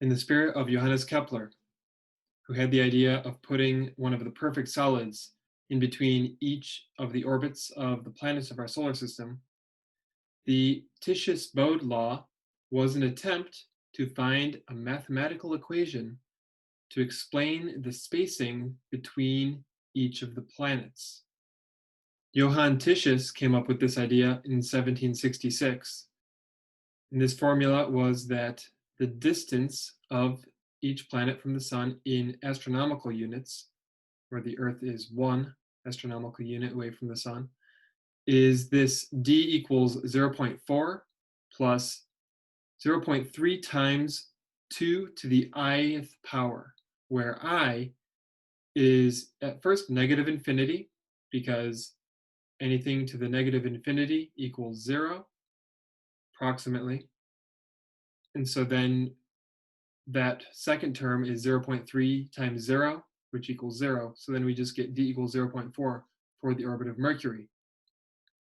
in the spirit of Johannes Kepler, who had the idea of putting one of the perfect solids in between each of the orbits of the planets of our solar system. The Titius-Bode law was an attempt to find a mathematical equation to explain the spacing between each of the planets. Johann Titius came up with this idea in 1766. And this formula was that the distance of each planet from the sun in astronomical units, where the Earth is 1 astronomical unit away from the sun, is this d equals 0.4 plus 0.3 times 2 to the ith power, where I is at first negative infinity, because anything to the negative infinity equals 0, approximately. And so then that second term is 0.3 times 0, which equals 0. So then we just get d equals 0.4 for the orbit of Mercury.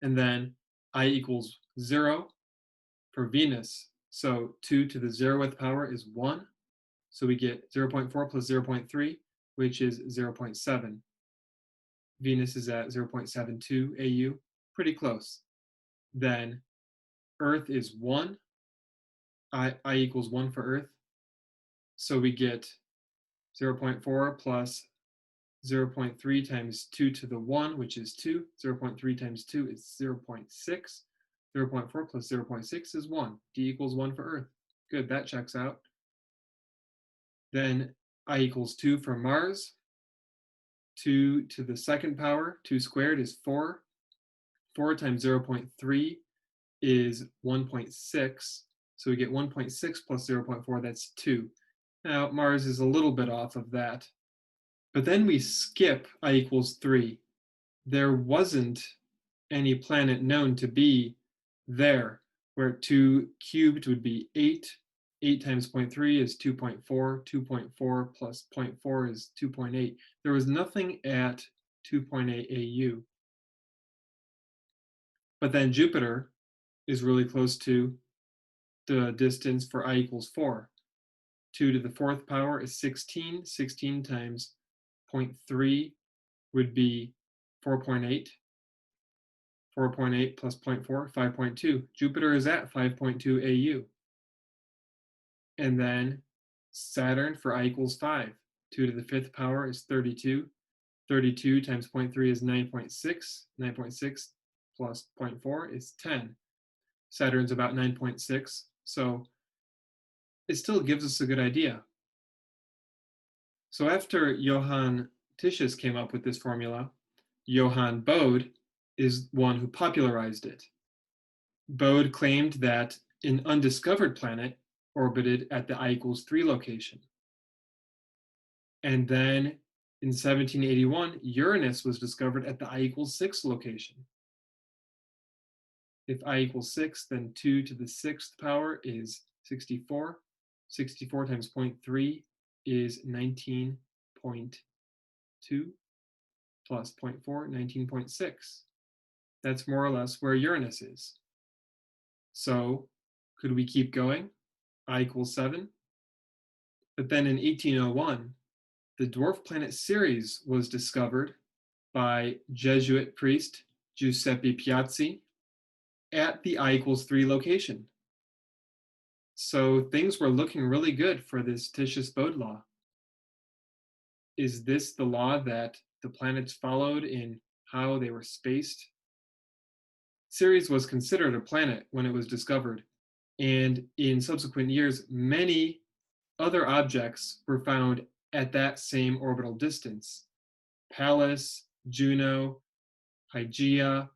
And then I equals 0 for Venus. So 2 to the 0th power is 1. So we get 0.4 plus 0.3, which is 0.7. Venus is at 0.72 AU, pretty close. Then Earth is 1. I equals 1 for Earth. So we get 0.4 plus 0.3 times 2 to the 1, which is 2. 0.3 times 2 is 0.6. 0.4 plus 0.6 is 1. D equals 1 for Earth. Good, that checks out. Then I equals 2 for Mars. 2 to the second power, 2 squared is 4. 4 times 0.3 is 1.6. So we get 1.6 plus 0.4, that's 2. Now, Mars is a little bit off of that. But then we skip I equals 3. There wasn't any planet known to be there, where 2 cubed would be 8. 8 times 0.3 is 2.4. 2.4 plus 0.4 is 2.8. There was nothing at 2.8 AU. But then Jupiter is really close to the distance for I equals 4. 2 to the 4th power is 16. 16 times 0.3 would be 4.8. 4.8 plus 0.4, 5.2. Jupiter is at 5.2 AU. And then Saturn for I equals 5. 2 to the 5th power is 32. 32 times 0.3 is 9.6. 9.6 plus 0.4 is 10. Saturn's about 9.6. So it still gives us a good idea. So after Johann Titius came up with this formula, Johann Bode is one who popularized it. Bode claimed that an undiscovered planet orbited at the I equals 3 location. And then in 1781, Uranus was discovered at the I equals 6 location. If I equals 6, then 2 to the 6th power is 64. 64 times 0.3 is 19.2 plus 0.4, 19.6. That's more or less where Uranus is. So could we keep going? I equals 7. But then in 1801, the dwarf planet Ceres was discovered by Jesuit priest Giuseppe Piazzi at the I equals 3 location. So things were looking really good for this Titius-Bode law. Is this the law that the planets followed in how they were spaced? Ceres was considered a planet when it was discovered, and in subsequent years, many other objects were found at that same orbital distance. Pallas, Juno, Hygeia,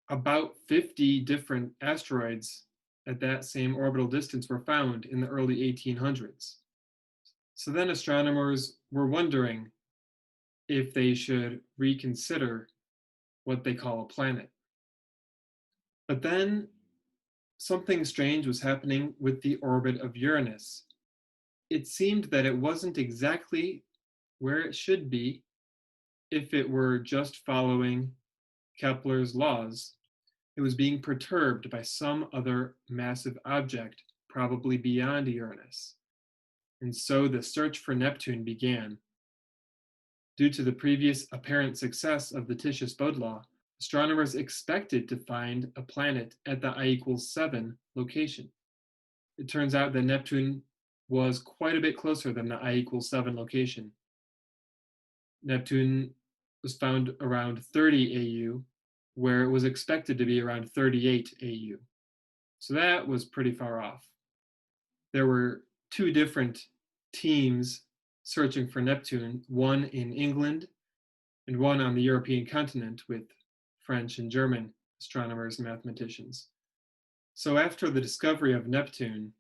about 50 different asteroids at that same orbital distance were found in the early 1800s. So then astronomers were wondering if they should reconsider what they call a planet. But then something strange was happening with the orbit of Uranus. It seemed that it wasn't exactly where it should be if it were just following Kepler's laws. It was being perturbed by some other massive object, probably beyond Uranus. and so the search for Neptune began. Due to the previous apparent success of the Titius-Bode law, astronomers expected to find a planet at the I=7 location. It turns out that Neptune was quite a bit closer than the I=7 location. Neptune was found around 30 AU, where it was expected to be around 38 AU. So that was pretty far off. There were two different teams searching for Neptune, one in England and one on the European continent with French and German astronomers and mathematicians. So after the discovery of Neptune,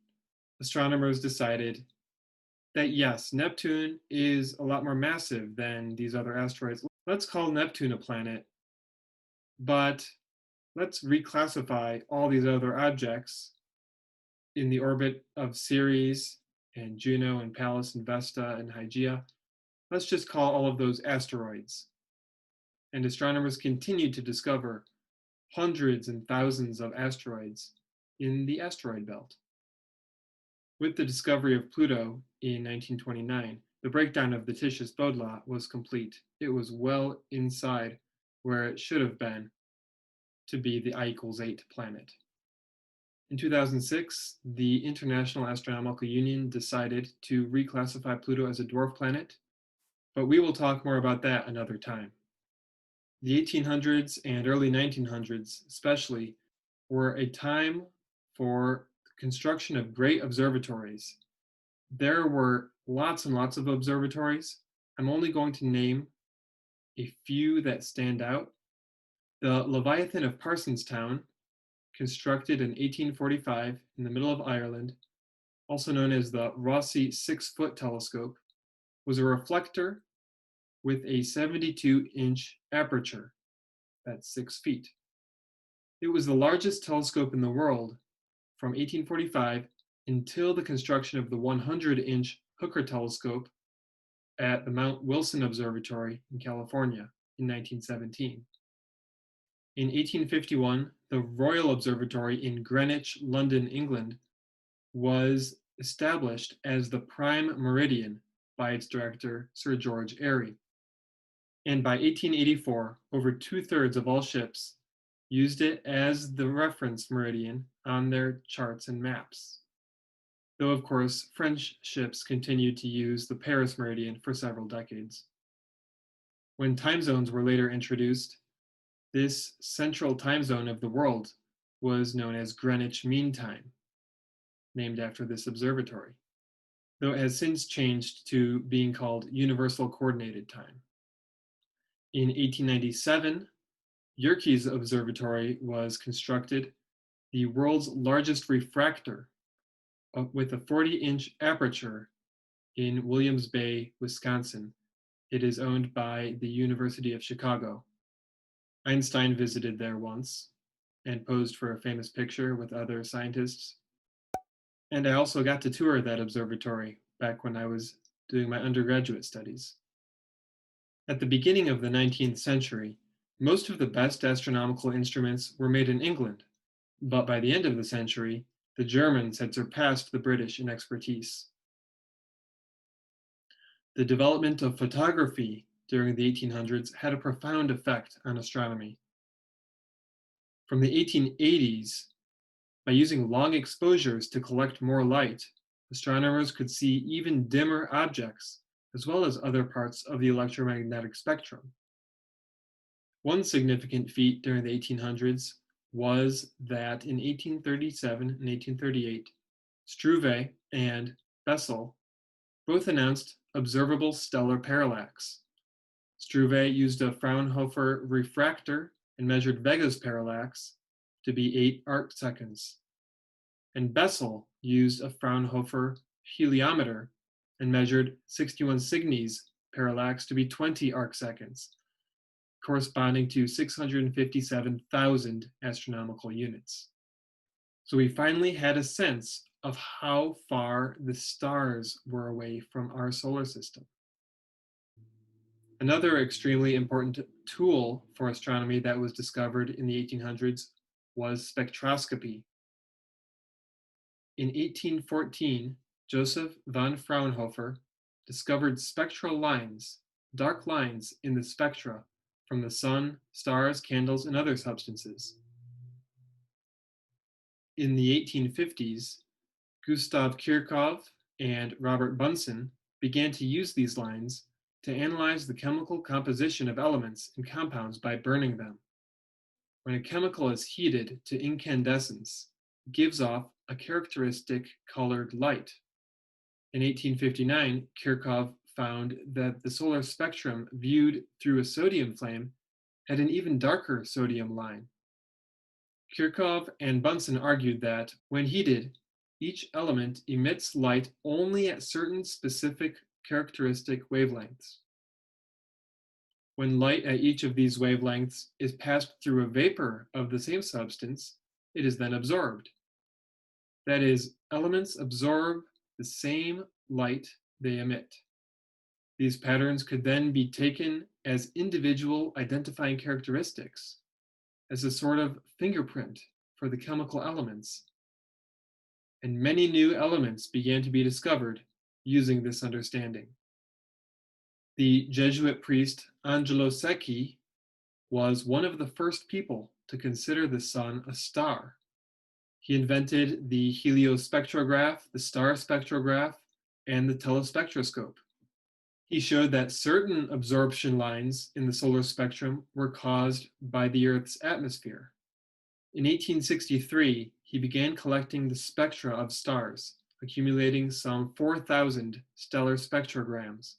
astronomers decided that yes, Neptune is a lot more massive than these other asteroids. Let's call Neptune a planet, but let's reclassify all these other objects in the orbit of Ceres and Juno and Pallas and Vesta and Hygeia. Let's just call all of those asteroids. And astronomers continued to discover hundreds and thousands of asteroids in the asteroid belt. With the discovery of Pluto in 1929, the breakdown of the Titius-Bode law was complete. It was well inside where it should have been to be the I=8 planet. In 2006, the International Astronomical Union decided to reclassify Pluto as a dwarf planet, but we will talk more about that another time. The 1800s and early 1900s, especially, were a time for the construction of great observatories. There were lots and lots of observatories. I'm only going to name a few that stand out. The Leviathan of Parsonstown, constructed in 1845 in the middle of Ireland, also known as the Rossi 6-foot telescope, was a reflector with a 72-inch aperture. That's 6 feet. It was the largest telescope in the world from 1845 until the construction of the 100-inch Hooker telescope at the Mount Wilson Observatory in California in 1917. In 1851, the Royal Observatory in Greenwich, London, England, was established as the prime meridian by its director, Sir George Airy. And by 1884, over 2/3 of all ships used it as the reference meridian on their charts and maps. Though, of course, French ships continued to use the Paris meridian for several decades. When time zones were later introduced, this central time zone of the world was known as Greenwich Mean Time, named after this observatory, though it has since changed to being called Universal Coordinated Time. In 1897, Yerkes Observatory was constructed, the world's largest refractor, with a 40-inch aperture in Williams Bay, Wisconsin. It is owned by the University of Chicago. Einstein visited there once and posed for a famous picture with other scientists. And I also got to tour that observatory back when I was doing my undergraduate studies. At the beginning of the 19th century, most of the best astronomical instruments were made in England, but by the end of the century, the Germans had surpassed the British in expertise. The development of photography during the 1800s had a profound effect on astronomy. From the 1880s, by using long exposures to collect more light, astronomers could see even dimmer objects, as well as other parts of the electromagnetic spectrum. One significant feat during the 1800s was that in 1837 and 1838, Struve and Bessel both announced observable stellar parallax. Struve used a Fraunhofer refractor and measured Vega's parallax to be 8 arcseconds. And Bessel used a Fraunhofer heliometer and measured 61 Cygni's parallax to be 20 arcseconds, corresponding to 657,000 astronomical units. So we finally had a sense of how far the stars were away from our solar system. Another extremely important tool for astronomy that was discovered in the 1800s was spectroscopy. In 1814, Joseph von Fraunhofer discovered spectral lines, dark lines in the spectra from the sun, stars, candles, and other substances. In the 1850s, Gustav Kirchhoff and Robert Bunsen began to use these lines to analyze the chemical composition of elements and compounds by burning them. When a chemical is heated to incandescence, it gives off a characteristic colored light. In 1859, Kirchhoff found that the solar spectrum viewed through a sodium flame had an even darker sodium line. Kirchhoff and Bunsen argued that, when heated, each element emits light only at certain specific characteristic wavelengths. When light at each of these wavelengths is passed through a vapor of the same substance, it is then absorbed. That is, elements absorb the same light they emit. These patterns could then be taken as individual identifying characteristics, as a sort of fingerprint for the chemical elements. And many new elements began to be discovered using this understanding. The Jesuit priest Angelo Secchi was one of the first people to consider the sun a star. He invented the heliospectrograph, the star spectrograph, and the telespectroscope. He showed that certain absorption lines in the solar spectrum were caused by the Earth's atmosphere. In 1863, he began collecting the spectra of stars, accumulating some 4,000 stellar spectrograms.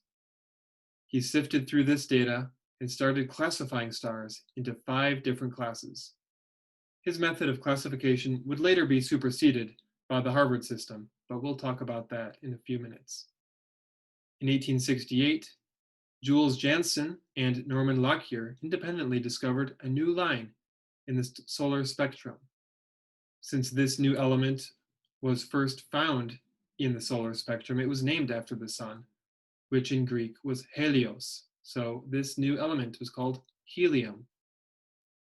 He sifted through this data and started classifying stars into 5 different classes. His method of classification would later be superseded by the Harvard system, but we'll talk about that in a few minutes. In 1868, Jules Janssen and Norman Lockyer independently discovered a new line in the solar spectrum. Since this new element was first found in the solar spectrum, it was named after the sun, which in Greek was helios. So this new element was called helium.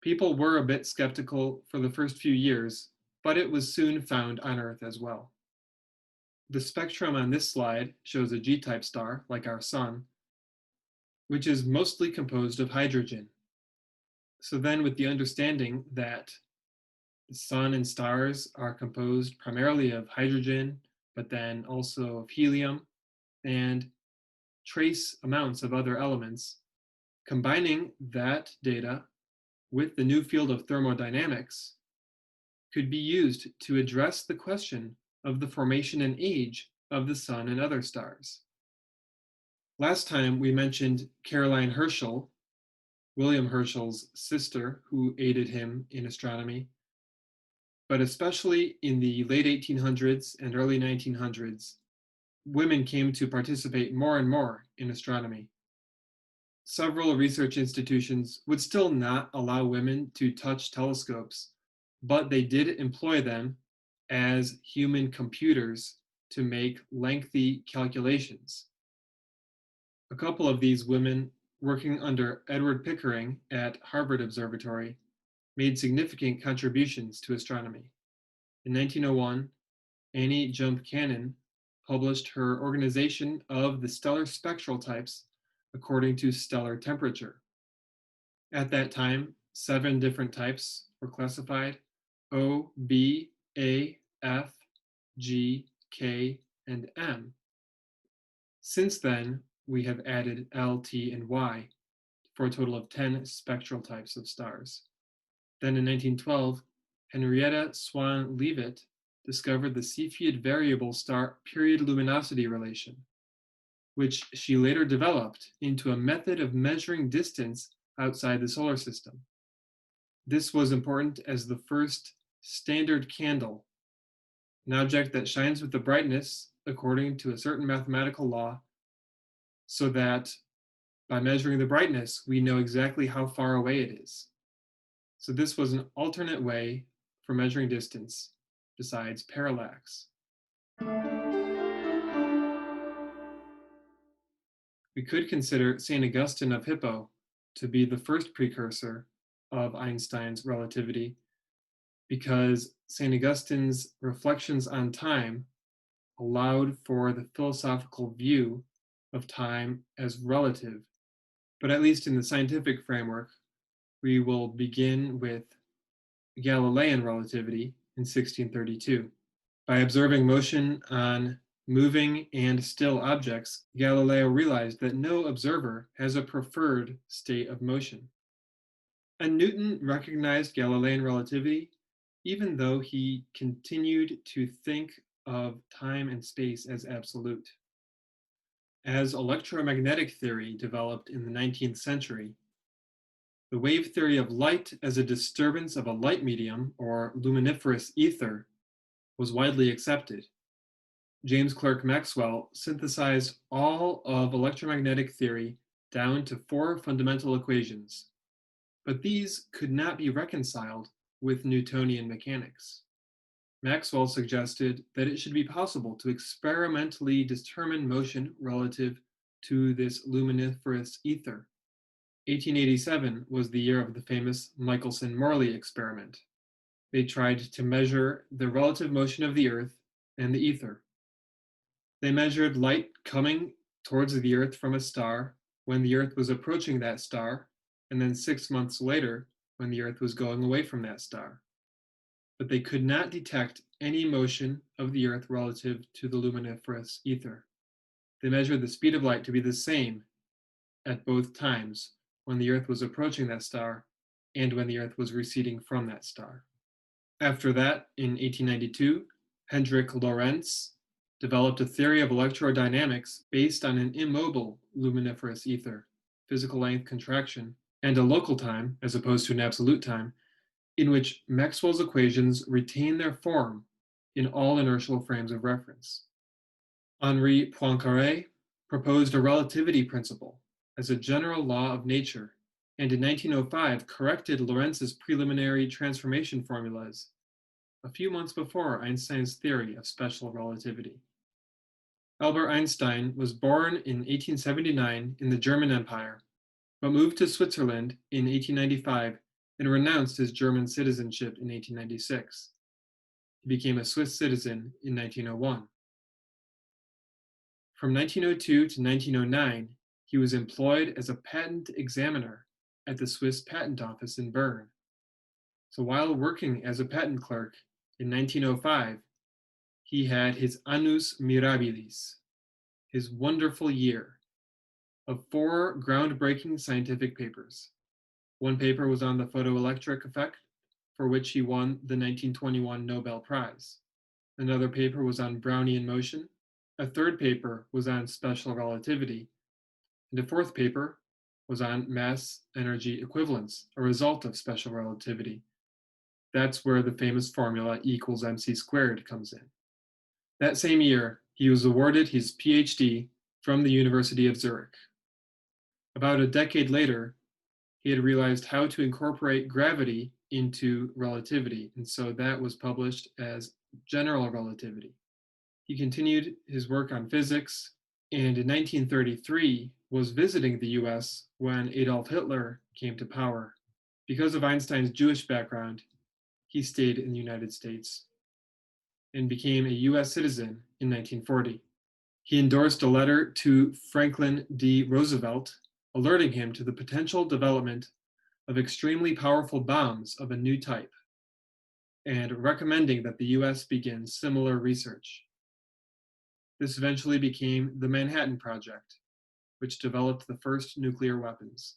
People were a bit skeptical for the first few years, but it was soon found on Earth as well. The spectrum on this slide shows a G-type star, like our sun, which is mostly composed of hydrogen. So then, with the understanding that the sun and stars are composed primarily of hydrogen, but then also of helium and trace amounts of other elements, combining that data with the new field of thermodynamics could be used to address the question of the formation and age of the sun and other stars. Last time we mentioned Caroline Herschel, William Herschel's sister, who aided him in astronomy, but especially in the late 1800s and early 1900s, women came to participate more and more in astronomy. Several research institutions would still not allow women to touch telescopes, but they did employ them as human computers to make lengthy calculations. A couple of these women, working under Edward Pickering at Harvard Observatory, made significant contributions to astronomy. In 1901, Annie Jump Cannon published her organization of the stellar spectral types according to stellar temperature. At that time, 7 different types were classified: O, B, A, F, G, K, and M. Since then, we have added L, T, and Y for a total of 10 spectral types of stars. Then in 1912, Henrietta Swan Leavitt discovered the Cepheid variable star period luminosity relation, which she later developed into a method of measuring distance outside the solar system. This was important as the first standard candle, an object that shines with the brightness according to a certain mathematical law, so that by measuring the brightness, we know exactly how far away it is. So this was an alternate way for measuring distance besides parallax. We could consider St. Augustine of Hippo to be the first precursor of Einstein's relativity, because St. Augustine's reflections on time allowed for the philosophical view of time as relative. But at least in the scientific framework, we will begin with Galilean relativity in 1632. By observing motion on moving and still objects, Galileo realized that no observer has a preferred state of motion. And Newton recognized Galilean relativity even though he continued to think of time and space as absolute. As electromagnetic theory developed in the 19th century, the wave theory of light as a disturbance of a light medium, or luminiferous ether, was widely accepted. James Clerk Maxwell synthesized all of electromagnetic theory down to 4 fundamental equations, but these could not be reconciled with Newtonian mechanics. Maxwell suggested that it should be possible to experimentally determine motion relative to this luminiferous ether. 1887 was the year of the famous Michelson-Morley experiment. They tried to measure the relative motion of the Earth and the ether. They measured light coming towards the Earth from a star when the Earth was approaching that star, and then 6 months later when the Earth was going away from that star. But they could not detect any motion of the Earth relative to the luminiferous ether. They measured the speed of light to be the same at both times, when the Earth was approaching that star and when the Earth was receding from that star. After that, in 1892, Hendrik Lorentz developed a theory of electrodynamics based on an immobile luminiferous ether, physical length contraction, and a local time, as opposed to an absolute time, in which Maxwell's equations retain their form in all inertial frames of reference. Henri Poincaré proposed a relativity principle as a general law of nature, and in 1905 corrected Lorentz's preliminary transformation formulas a few months before Einstein's theory of special relativity. Albert Einstein was born in 1879 in the German Empire, but moved to Switzerland in 1895 and renounced his German citizenship in 1896. He became a Swiss citizen in 1901. From 1902 to 1909, he was employed as a patent examiner at the Swiss Patent Office in Bern. So while working as a patent clerk in 1905, he had his annus mirabilis, his wonderful year, of 4 groundbreaking scientific papers. One paper was on the photoelectric effect, for which he won the 1921 Nobel Prize. Another paper was on Brownian motion. A third paper was on special relativity. And a fourth paper was on mass energy equivalence, a result of special relativity. That's where the famous formula E equals mc squared comes in. That same year, he was awarded his PhD from the University of Zurich. About a decade later, he had realized how to incorporate gravity into relativity, and so that was published as general relativity. He continued his work on physics, and in 1933 was visiting the US when Adolf Hitler came to power. Because of Einstein's Jewish background, he stayed in the United States and became a US citizen in 1940. He endorsed a letter to Franklin D. Roosevelt alerting him to the potential development of extremely powerful bombs of a new type, and recommending that the US begin similar research. This eventually became the Manhattan Project, which developed the first nuclear weapons.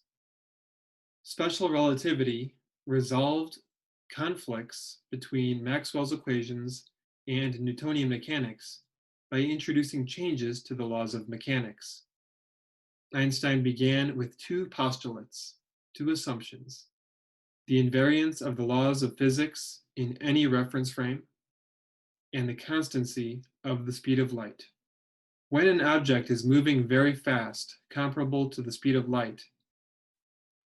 Special relativity resolved conflicts between Maxwell's equations and Newtonian mechanics by introducing changes to the laws of mechanics. Einstein began with 2 postulates, 2 assumptions: the invariance of the laws of physics in any reference frame, and the constancy of the speed of light. When an object is moving very fast, comparable to the speed of light,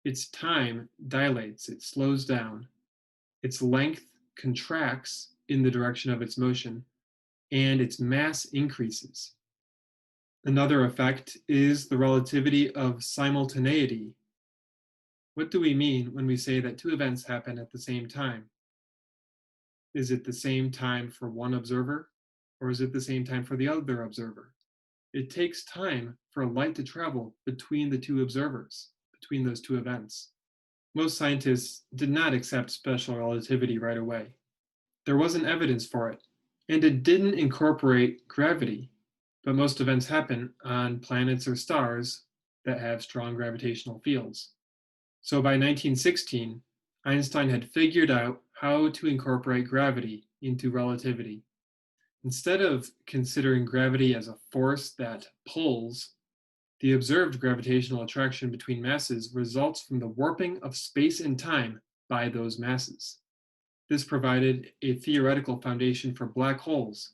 its time dilates, it slows down, its length contracts in the direction of its motion, and its mass increases. Another effect is the relativity of simultaneity. What do we mean when we say that 2 events happen at the same time? Is it the same time for one observer, or is it the same time for the other observer? It takes time for light to travel between the two observers, between those two events. Most scientists did not accept special relativity right away. There wasn't evidence for it, and it didn't incorporate gravity, but most events happen on planets or stars that have strong gravitational fields. So by 1916, Einstein had figured out how to incorporate gravity into relativity. Instead of considering gravity as a force that pulls, the observed gravitational attraction between masses results from the warping of space and time by those masses. This provided a theoretical foundation for black holes,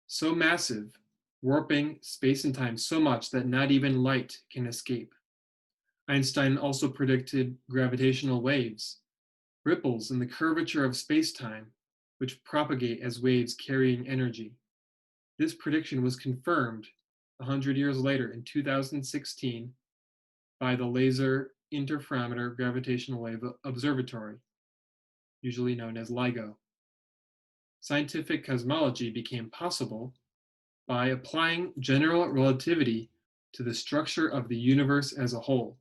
so massive, warping space and time so much that not even light can escape. Einstein also predicted gravitational waves, ripples in the curvature of space-time, which propagate as waves carrying energy. This prediction was confirmed 100 years later in 2016 by the Laser Interferometer Gravitational Wave Observatory, usually known as LIGO. Scientific cosmology became possible by applying general relativity to the structure of the universe as a whole.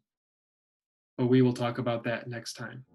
But we will talk about that next time.